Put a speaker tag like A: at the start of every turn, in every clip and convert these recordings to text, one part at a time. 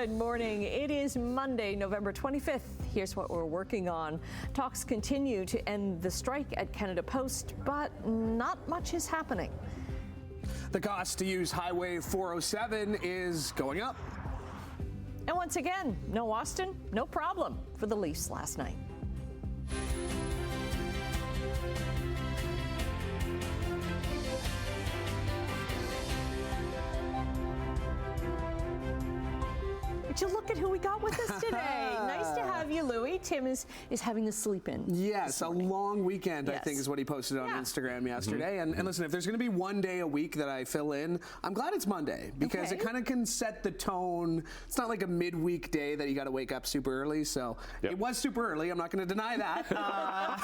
A: Good morning. It is Monday, November 25th. Here's what we're working on. Talks continue to end the strike at Canada Post, but not much is happening.
B: The cost to use Highway 407 is going up.
A: And once again, no Austin, no problem for the Leafs last night. Would you look at who we got with us today? Nice to have you, Louie. Tim is having the sleep in.
B: Yes, a long weekend,
A: Yes.
B: I think, is what he posted on Instagram yesterday. And listen, if there's going to be one day a week that I fill in, I'm glad it's Monday because it kind of can set the tone. It's not like a midweek day that you got to wake up super early. So it was super early. I'm not going to deny that.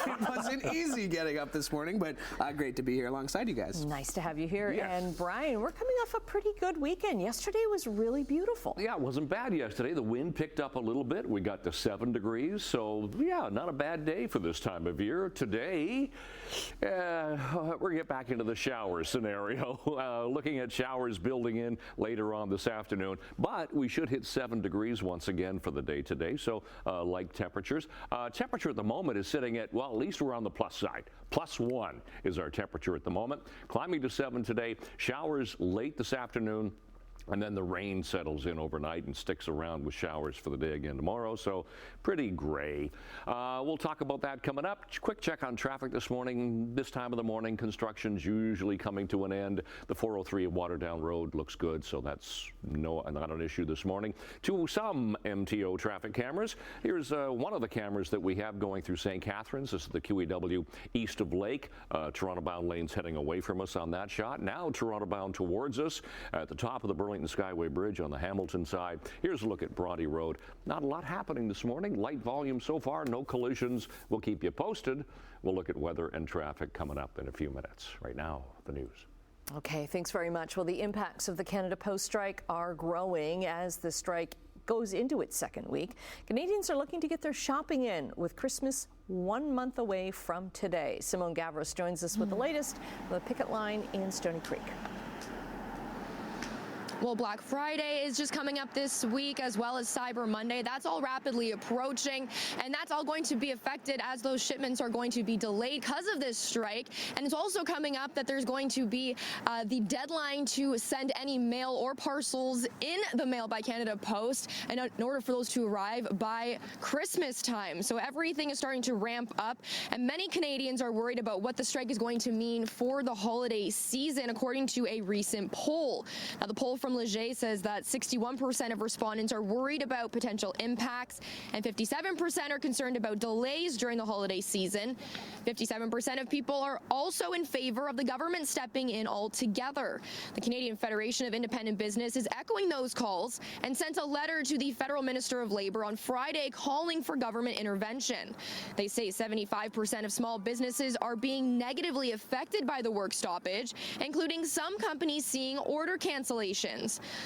B: It wasn't easy getting up this morning, but great to be here alongside you guys.
A: Nice to have you here.
C: Yes.
A: And Brian, we're coming off a pretty good weekend. Yesterday was really beautiful.
C: Yeah, it wasn't bad yesterday. The wind picked up a little bit. We got to 7 degrees. So, yeah, not a bad day for this time of year. Today, we're going to get back into the shower scenario. Looking at showers building in later on this afternoon. But we should hit 7 degrees once again for the day today. So, like temperatures. Temperature at the moment is sitting at, well, at least we're on the plus side. +1 is our temperature at the moment. Climbing to 7 today. Showers late this afternoon. And then the rain settles in overnight and sticks around with showers for the day again tomorrow. So pretty gray. We'll talk about that coming up. Quick check on traffic this morning. This time of the morning, construction's usually coming to an end. The 403 at Waterdown Road looks good, so that's not an issue this morning. To some MTO traffic cameras, here's one of the cameras that we have going through St. Catharines. This is the QEW east of Lake. Toronto-bound lanes heading away from us on that shot. Now Toronto-bound towards us at the top of the Burlington Skyway Bridge on the Hamilton side. Here's a look at Bronte Road. Not a lot happening this morning. Light volume so far, no collisions. We'll keep you posted. We'll look at weather and traffic coming up in a few minutes. Right now, the news.
A: Okay, thanks very much. Well, the impacts of the Canada Post strike are growing as the strike goes into its second week. Canadians are looking to get their shopping in with Christmas 1 month away from today. Simone Gavros joins us with the latest from the picket line in Stony Creek.
D: Well, Black Friday is just coming up this week, as well as Cyber Monday. That's all rapidly approaching, and that's all going to be affected as those shipments are going to be delayed because of this strike. And it's also coming up that there's going to be the deadline to send any mail or parcels in the mail by Canada Post, and in order for those to arrive by Christmas time. So everything is starting to ramp up, and many Canadians are worried about what the strike is going to mean for the holiday season, according to a recent poll. Now, the poll from Leger says that 61% of respondents are worried about potential impacts, and 57% are concerned about delays during the holiday season. 57% of people are also in favor of the government stepping in altogether. The Canadian Federation of Independent Business is echoing those calls and sent a letter to the Federal Minister of Labour on Friday calling for government intervention. They say 75% of small businesses are being negatively affected by the work stoppage, including some companies seeing order cancellations.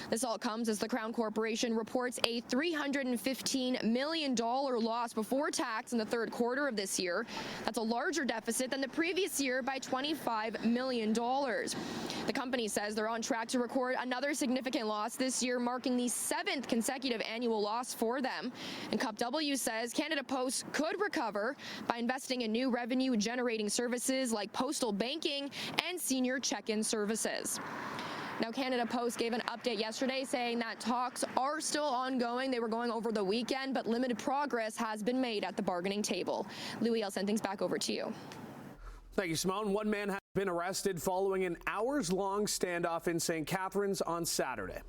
D: This all comes as the Crown Corporation reports a $315 million loss before tax in the third quarter of this year. That's a larger deficit than the previous year by $25 million. The company says they're on track to record another significant loss this year, marking the 7th consecutive annual loss for them. And CUPW says Canada Post could recover by investing in new revenue-generating services like postal banking and senior check-in services. Now, Canada Post gave an update yesterday saying that talks are still ongoing. They were going over the weekend, but limited progress has been made at the bargaining table. Louis, I'll send things back over to you.
B: Thank you, Simone. One man has been arrested following an hours-long standoff in St. Catharines on Saturday.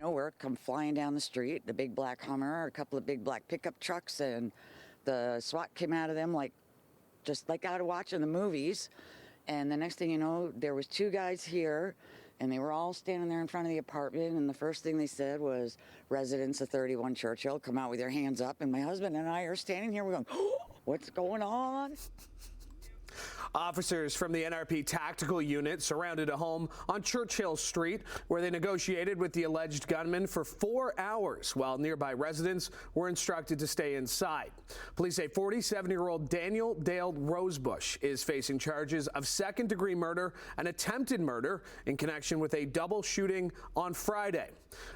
E: Nowhere, come flying down the street, the big black Hummer, a couple of big black pickup trucks, and the SWAT came out of them just like out of watching the movies. And the next thing you know, there was 2 guys here, and they were all standing there in front of the apartment, and the first thing they said was, residents of 31 Churchill, come out with your hands up. And my husband and I are standing here, we're going, oh, what's going on?
B: Officers from the NRP Tactical Unit surrounded a home on Churchill Street where they negotiated with the alleged gunman for 4 hours while nearby residents were instructed to stay inside. Police say 47-year-old Daniel Dale Rosebush is facing charges of second-degree murder and attempted murder in connection with a double shooting on Friday.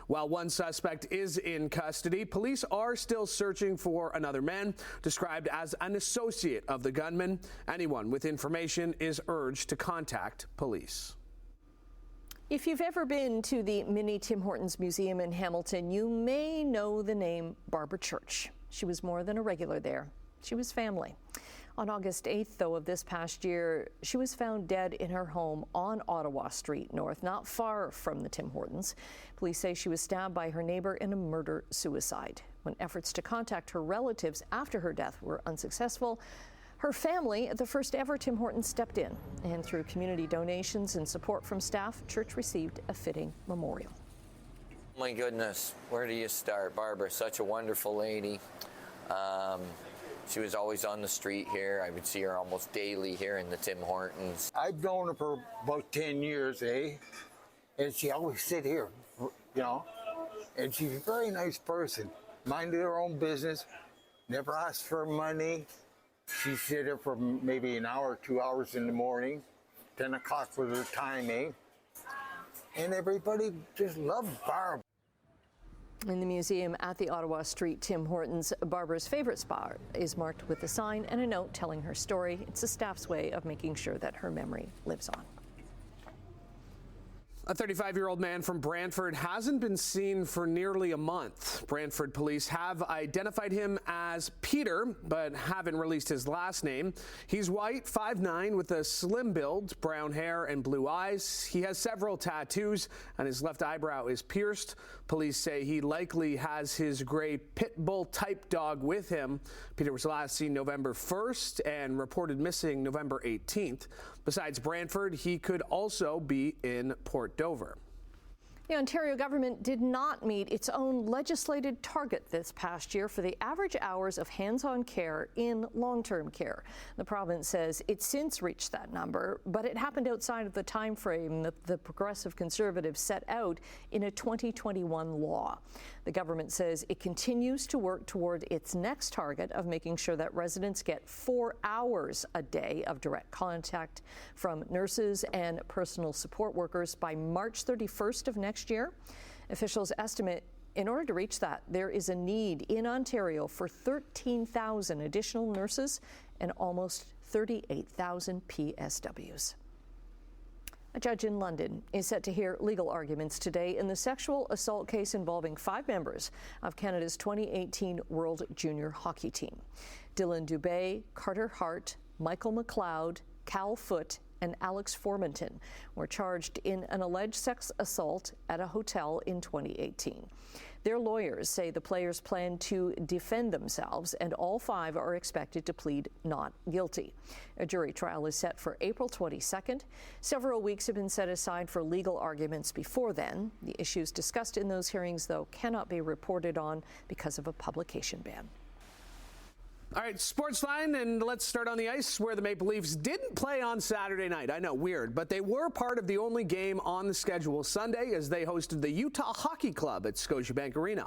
B: While one suspect is in custody, police are still searching for another man described as an associate of the gunman. Anyone with information is urged to contact police.
A: If you've ever been to the Mini Tim Hortons Museum in Hamilton, you may know the name Barbara Church. She was more than a regular there. She was family. On August 8th, though, of this past year, she was found dead in her home on Ottawa Street North, not far from the Tim Hortons. Police say she was stabbed by her neighbor in a murder-suicide. When efforts to contact her relatives after her death were unsuccessful, her family at the first ever Tim Hortons stepped in, and through community donations and support from staff, Church received a fitting memorial.
F: My goodness, where do you start? Barbara, such a wonderful lady. She was always on the street here. I would see her almost daily here in the Tim Hortons.
G: I've known her for about 10 years, and she always sit here, and she's a very nice person. Minded her own business, never asked for money. She sit here for maybe an hour, 2 hours in the morning. 10 o'clock was her time, And everybody just loved Barb.
A: In the museum at the Ottawa Street Tim Hortons, Barbara's favorite spot is marked with a sign and a note telling her story. It's the staff's way of making sure that her memory lives on.
B: A 35-year-old man from Brantford hasn't been seen for nearly a month. Brantford police have identified him as Peter, but haven't released his last name. He's white, 5'9", with a slim build, brown hair and blue eyes. He has several tattoos, and his left eyebrow is pierced. Police say he likely has his gray pit bull type dog with him. Peter was last seen November 1st and reported missing November 18th. Besides Brantford, he could also be in Port Dover.
A: The Ontario government did not meet its own legislated target this past year for the average hours of hands-on care in long-term care. The province says it's since reached that number, but it happened outside of the time frame that the Progressive Conservatives set out in a 2021 law. The government says it continues to work toward its next target of making sure that residents get 4 hours a day of direct contact from nurses and personal support workers by March 31st of next year. Officials estimate in order to reach that, there is a need in Ontario for 13,000 additional nurses and almost 38,000 PSWs. A judge in London is set to hear legal arguments today in the sexual assault case involving 5 members of Canada's 2018 World Junior Hockey team. Dylan Dubé, Carter Hart, Michael McLeod, Cal Foote, and Alex Formanton were charged in an alleged sex assault at a hotel in 2018. Their lawyers say the players plan to defend themselves, and all 5 are expected to plead not guilty. A jury trial is set for April 22nd. Several weeks have been set aside for legal arguments before then. The issues discussed in those hearings, though, cannot be reported on because of a publication ban.
B: All right, Sportsline, and let's start on the ice where the Maple Leafs didn't play on Saturday night. I know, weird, but they were part of the only game on the schedule Sunday as they hosted the Utah Hockey Club at Scotiabank Arena.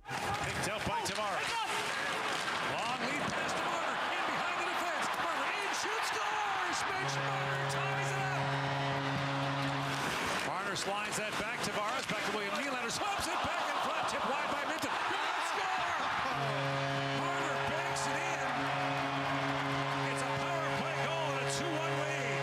H: Picked up by Tavares. Long lead pass to Marner. In behind the defense. Marner in, shoots, scores! Mitch Marner ties it up. Marner slides that back. Tavares back to William Nylander. Swamps it back and flat tip wide by Minton. Good score! Marner banks it in. It's a power play goal and a 2-1 lead.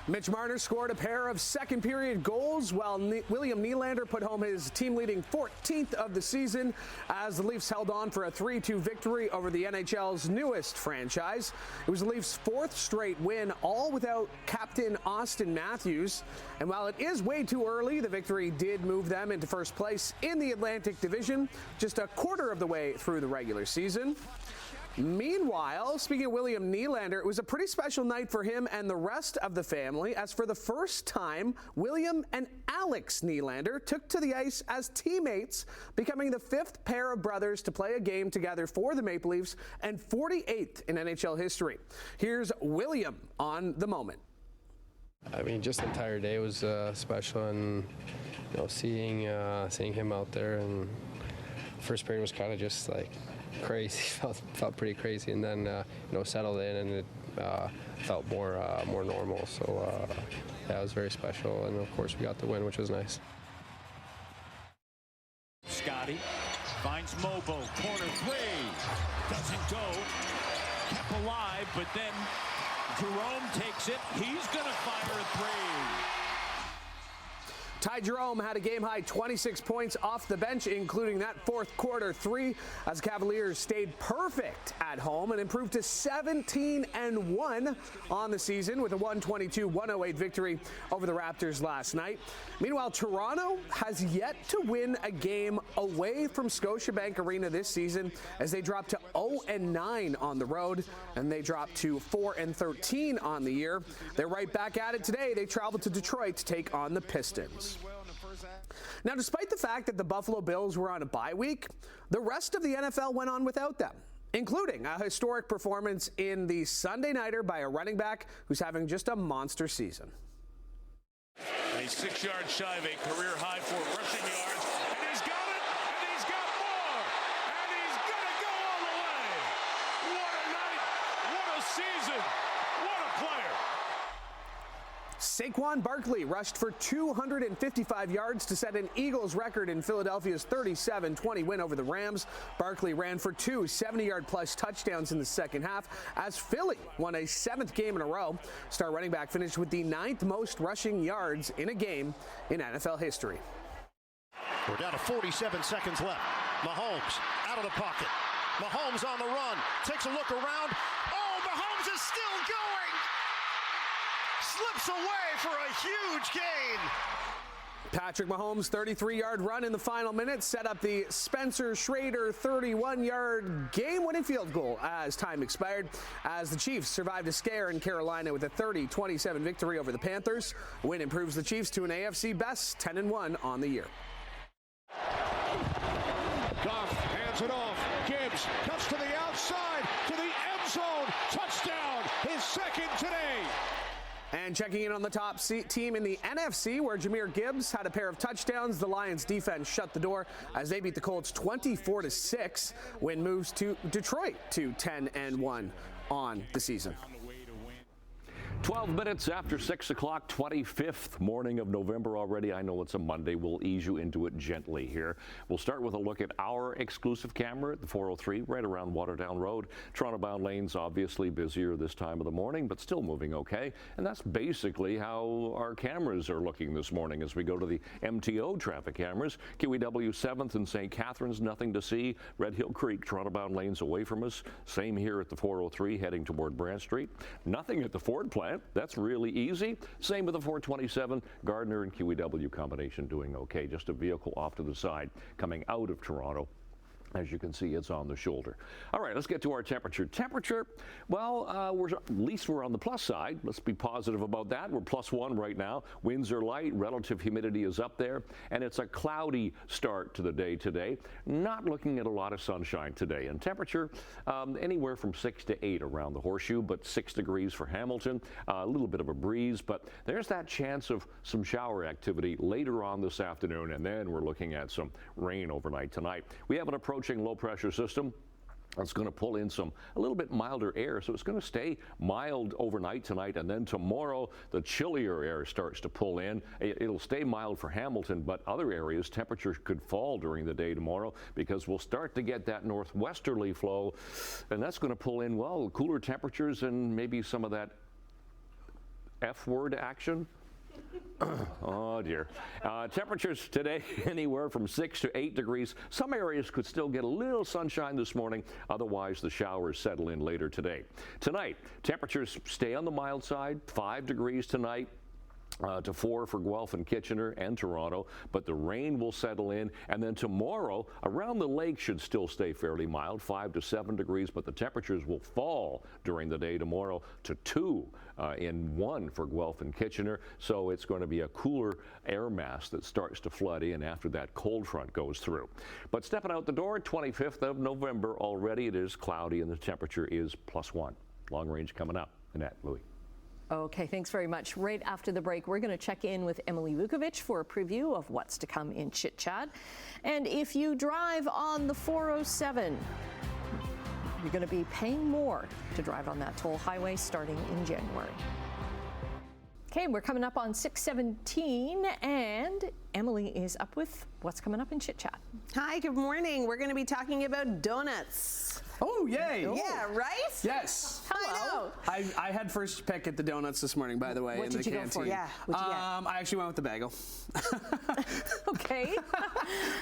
B: Mitch Marner scored a pair of second-period goals while William Nylander put home his team-leading 14th of the season as the Leafs held on for a 3-2 victory over the NHL's newest franchise. It was the Leafs' 4th straight win, all without captain Austin Matthews. And while it is way too early, the victory did move them into first place in the Atlantic Division, just a quarter of the way through the regular season. Meanwhile, speaking of William Nylander, it was a pretty special night for him and the rest of the family, as for the first time, William and Alex Nylander took to the ice as teammates, becoming the 5th pair of brothers to play a game together for the Maple Leafs and 48th in NHL history. Here's William on the moment.
I: I mean, just the entire day was special, and seeing him out there, and first period was kind of just like crazy. felt pretty crazy, and then settled in, and it felt more normal. So yeah, it was very special, and of course we got the win, which was nice.
H: Scotty finds Mobo, corner three, doesn't go, kept alive, but then Jerome takes it. He's gonna fire a three.
B: Ty Jerome had a game-high 26 points off the bench, including that fourth quarter three, as Cavaliers stayed perfect at home and improved to 17-1 on the season with a 122-108 victory over the Raptors last night. Meanwhile, Toronto has yet to win a game away from Scotiabank Arena this season, as they dropped to 0-9 on the road, and they dropped to 4-13 on the year. They're right back at it today. They travel to Detroit to take on the Pistons. Now, despite the fact that the Buffalo Bills were on a bye week, the rest of the NFL went on without them, including a historic performance in the Sunday Nighter by a running back who's having just a monster season.
H: And he's 6 yards shy of a career high for rushing yards, and he's got it, and he's got more, and he's gonna go all the way. What a night, what a season, what a player.
B: Saquon Barkley rushed for 255 yards to set an Eagles record in Philadelphia's 37-20 win over the Rams. Barkley ran for two 70-yard-plus touchdowns in the second half as Philly won a 7th game in a row. Star running back finished with the 9th most rushing yards in a game in NFL history.
J: We're down to 47 seconds left. Mahomes out of the pocket. Mahomes on the run. Takes a look around. Oh, Mahomes is still going! Slips away for a huge gain.
B: Patrick Mahomes' 33-yard run in the final minutes set up the Spencer Schrader 31-yard game-winning field goal as time expired, as the Chiefs survived a scare in Carolina with a 30-27 victory over the Panthers. The win improves the Chiefs to an AFC best 10-1 on the year.
J: Goff hands it off. Gibbs cuts to the outside, to the end zone. Touchdown, his second today.
B: And checking in on the top team in the NFC, where Jahmyr Gibbs had a pair of touchdowns, the Lions defense shut the door as they beat the Colts 24-6. Win moves to Detroit to 10-1 on the season.
C: 12 minutes after 6 o'clock, 25th morning of November already. I know it's a Monday. We'll ease you into it gently here. We'll start with a look at our exclusive camera at the 403 right around Waterdown Road. Toronto-bound lanes obviously busier this time of the morning, but still moving okay. And that's basically how our cameras are looking this morning as we go to the MTO traffic cameras. QEW 7th and St. Catharines, nothing to see. Red Hill Creek, Toronto-bound lanes away from us. Same here at the 403 heading toward Brant Street. Nothing at the Ford plant. That's really easy. Same with the 427. Gardner and QEW combination doing okay. Just a vehicle off to the side coming out of Toronto. As you can see, it's on the shoulder. All right, let's get to our temperature. Temperature, well, at least we're on the plus side. Let's be positive about that. We're +1 right now. Winds are light. Relative humidity is up there. And it's a cloudy start to the day today. Not looking at a lot of sunshine today. And temperature, anywhere from 6 to 8 around the Horseshoe, but 6 degrees for Hamilton. A little bit of a breeze, but there's that chance of some shower activity later on this afternoon. And then we're looking at some rain overnight tonight. We have an approaching low pressure system. It's going to pull in a little bit milder air, so it's going to stay mild overnight tonight, and then tomorrow the chillier air starts to pull in. It'll stay mild for Hamilton, but other areas temperatures could fall during the day tomorrow because we'll start to get that northwesterly flow, and that's going to pull in, well, cooler temperatures and maybe some of that F-word action. Oh dear. Temperatures today anywhere from 6 to 8 degrees. Some areas could still get a little sunshine this morning. Otherwise, the showers settle in later today. Tonight, temperatures stay on the mild side. 5 degrees tonight. To 4 for Guelph and Kitchener and Toronto, but the rain will settle in, and then tomorrow around the lake should still stay fairly mild, 5 to 7 degrees, but the temperatures will fall during the day tomorrow to 2 in 1 for Guelph and Kitchener, so it's going to be a cooler air mass that starts to flood in after that cold front goes through. But stepping out the door, 25th of November already, it is cloudy and the temperature is +1. Long range coming up. Annette, Louis.
A: Okay, thanks very much. Right after the break, we're going to check in with Emily Vukovic for a preview of what's to come in Chit Chat. And if you drive on the 407, you're going to be paying more to drive on that toll highway starting in January. Okay, we're coming up on 6:17, and Emily is up with what's coming up in Chit Chat.
K: Hi, good morning. We're going to be talking about donuts.
B: Oh, yay.
K: Yeah, right?
B: Yes.
K: Hello.
B: I had first pick at the donuts this morning, by the way,
A: What
B: in the
A: did you
B: canteen.
A: go for?
K: Yeah, what'd you get?
B: I actually went with the bagel.
A: Okay.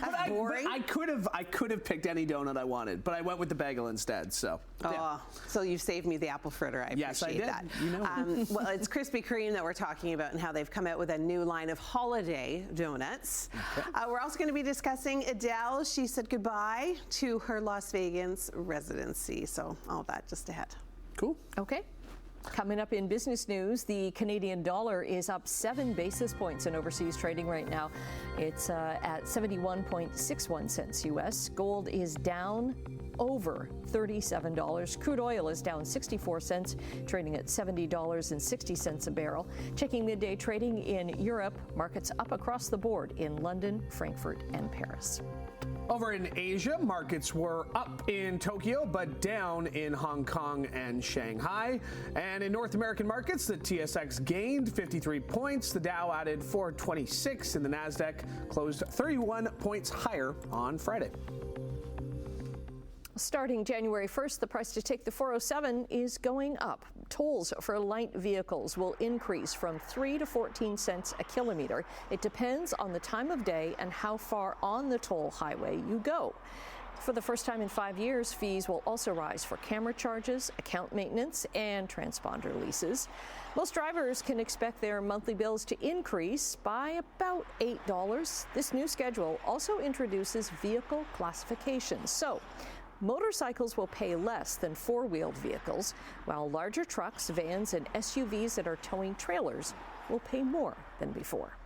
K: That's boring.
B: I could have picked any donut I wanted, but I went with the bagel instead. So. Yeah.
K: Oh, so you saved me the apple fritter. I
B: Yes, I
K: appreciate
B: did.
K: that.
B: You know.
K: Well, it's Krispy Kreme that we're talking about and how they've come out with a new line of holiday donuts.
B: Okay.
K: We're also going to be discussing Adele. She said goodbye to her Las Vegas residency. So all that just ahead.
B: Cool.
A: Okay. Coming up in business news, the Canadian dollar is up 7 basis points in overseas trading right now. It's at 71.61 cents U.S. Gold is down over $37. Crude oil is down 64 cents, trading at $70.60 a barrel. Checking midday trading in Europe, markets up across the board in London, Frankfurt, and Paris.
B: Over in Asia, markets were up in Tokyo, but down in Hong Kong and Shanghai. And in North American markets, the TSX gained 53 points, the Dow added 426, and the NASDAQ closed 31 points higher on Friday.
A: Starting January 1st, the price to take the 407 is going up. Tolls for light vehicles will increase from 3 to 14 cents a kilometer. It depends on the time of day and how far on the toll highway you go. For the first time in 5 years, fees will also rise for camera charges, account maintenance, and transponder leases. Most drivers can expect their monthly bills to increase by about $8. This new schedule also introduces vehicle classifications. So, motorcycles will pay less than four-wheeled vehicles, while larger trucks, vans, and SUVs that are towing trailers will pay more than before.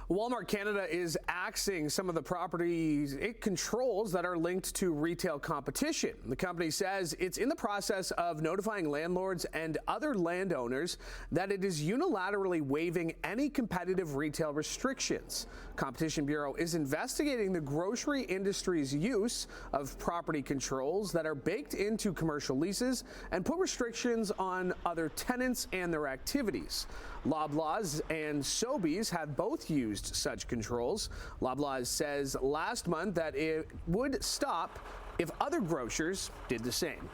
B: Walmart Canada is axing some of the properties it controls that are linked to retail competition. The company says it's in the process of notifying landlords and other landowners that it is unilaterally waiving any competitive retail restrictions. Competition Bureau is investigating the grocery industry's use of property controls that are baked into commercial leases and put restrictions on other tenants and their activities. Loblaws and Sobeys have both used such controls. Loblaws says last month that it would stop if other grocers did the same.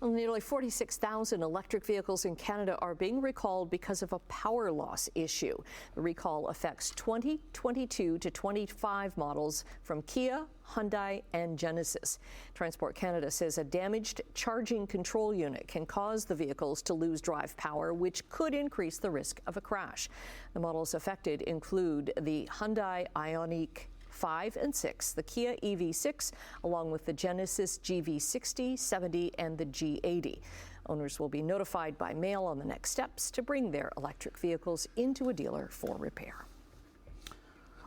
A: Well, nearly 46,000 electric vehicles in Canada are being recalled because of a power loss issue. The recall affects 2022 to 25 models from Kia, Hyundai, and Genesis. Transport Canada says a damaged charging control unit can cause the vehicles to lose drive power, which could increase the risk of a crash. The models affected include the Hyundai Ioniq 5 and 6, the Kia EV6, along with the Genesis GV60, 70, and the G80. Owners will be notified by mail on the next steps to bring their electric vehicles into a dealer for repair.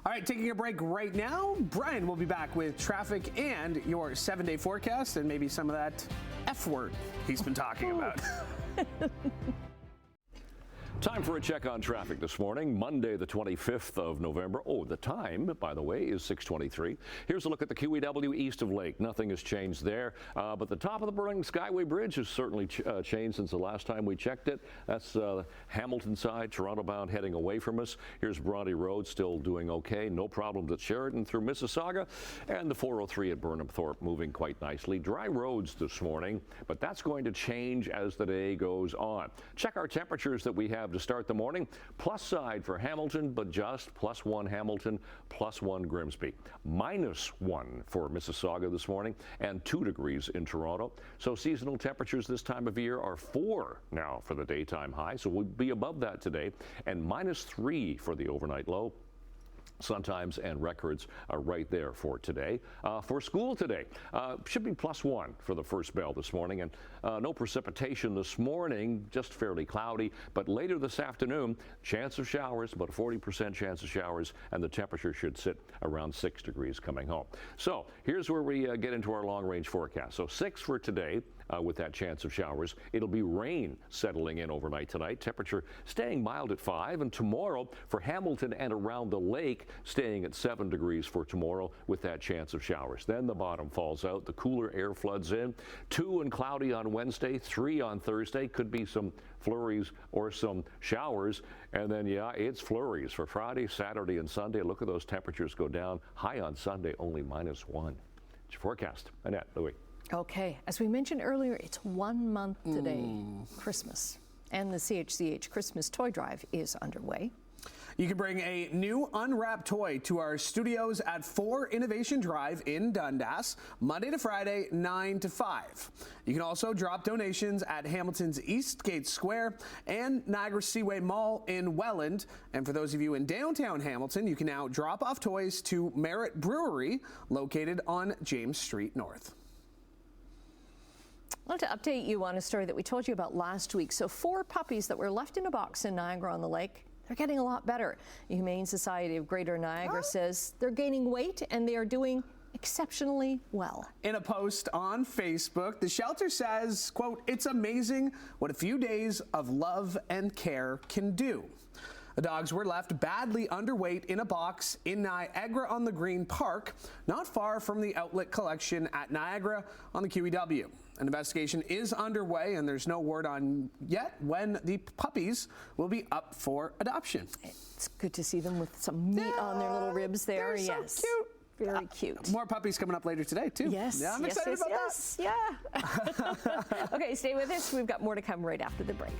B: All right, taking a break right now. Brian will be back with traffic and your 7-day forecast and maybe some of that F word he's been talking about.
C: Time for a check on traffic this morning, Monday, the 25th of November. Oh, the time, by the way, is 6:23. Here's a look at the QEW east of Lake. Nothing has changed there, but the top of the Burlington Skyway Bridge has certainly changed since the last time we checked it. That's Hamilton side, Toronto bound heading away from us. Here's Bronte Road still doing okay. No problems at Sheridan through Mississauga, and the 403 at Burnham Thorpe moving quite nicely. Dry roads this morning, but that's going to change as the day goes on. Check our temperatures that we have to start the morning. Plus side for Hamilton, but just +1 Hamilton, +1 Grimsby. -1 for Mississauga this morning, and 2 degrees in Toronto. So seasonal temperatures this time of year are 4 now for the daytime high, so we'll be above that today, and -3 for the overnight low. Sun times and records are right there for today. For school today, should be +1 for the first bell this morning, and no precipitation this morning, just fairly cloudy. But later this afternoon, chance of showers, about a 40% chance of showers, and the temperature should sit around 6 degrees coming home. So here's where we get into our long-range forecast. So 6 for today, with that chance of showers. It'll be rain settling in overnight tonight. Temperature staying mild at 5. And tomorrow for Hamilton and around the lake, staying at 7 degrees for tomorrow with that chance of showers. Then the bottom falls out. The cooler air floods in. 2 and cloudy on Wednesday, 3 on Thursday. Could be some flurries or some showers. And then, yeah, it's flurries for Friday, Saturday, and Sunday. Look at those temperatures go down. High on Sunday, only -1. It's your forecast. Annette, Louis.
A: Okay, as we mentioned earlier, it's 1 month today, Christmas, and the CHCH Christmas Toy Drive is underway.
B: You can bring a new unwrapped toy to our studios at 4 Innovation Drive in Dundas, Monday to Friday, 9 to 5. You can also drop donations at Hamilton's Eastgate Square and Niagara Seaway Mall in Welland. And for those of you in downtown Hamilton, you can now drop off toys to Merritt Brewery, located on James Street North.
A: I want to update you on a story that we told you about last week. So 4 puppies that were left in a box in Niagara-on-the-Lake, they're getting a lot better. The Humane Society of Greater Niagara says they're gaining weight and they are doing exceptionally well.
B: In a post on Facebook, the shelter says, quote, "It's amazing what a few days of love and care can do." The dogs were left badly underweight in a box in Niagara-on-the-Green Park, not far from the outlet collection at Niagara on the QEW. An investigation is underway, and there's no word on yet when the puppies will be up for adoption.
A: It's good to see them with some meat on their little ribs there.
B: They're so cute.
A: Very cute.
B: More puppies coming up later today, too.
A: Yes.
B: Yeah, I'm excited about that.
A: Yeah. Okay, stay with us. We've got more to come right after the break.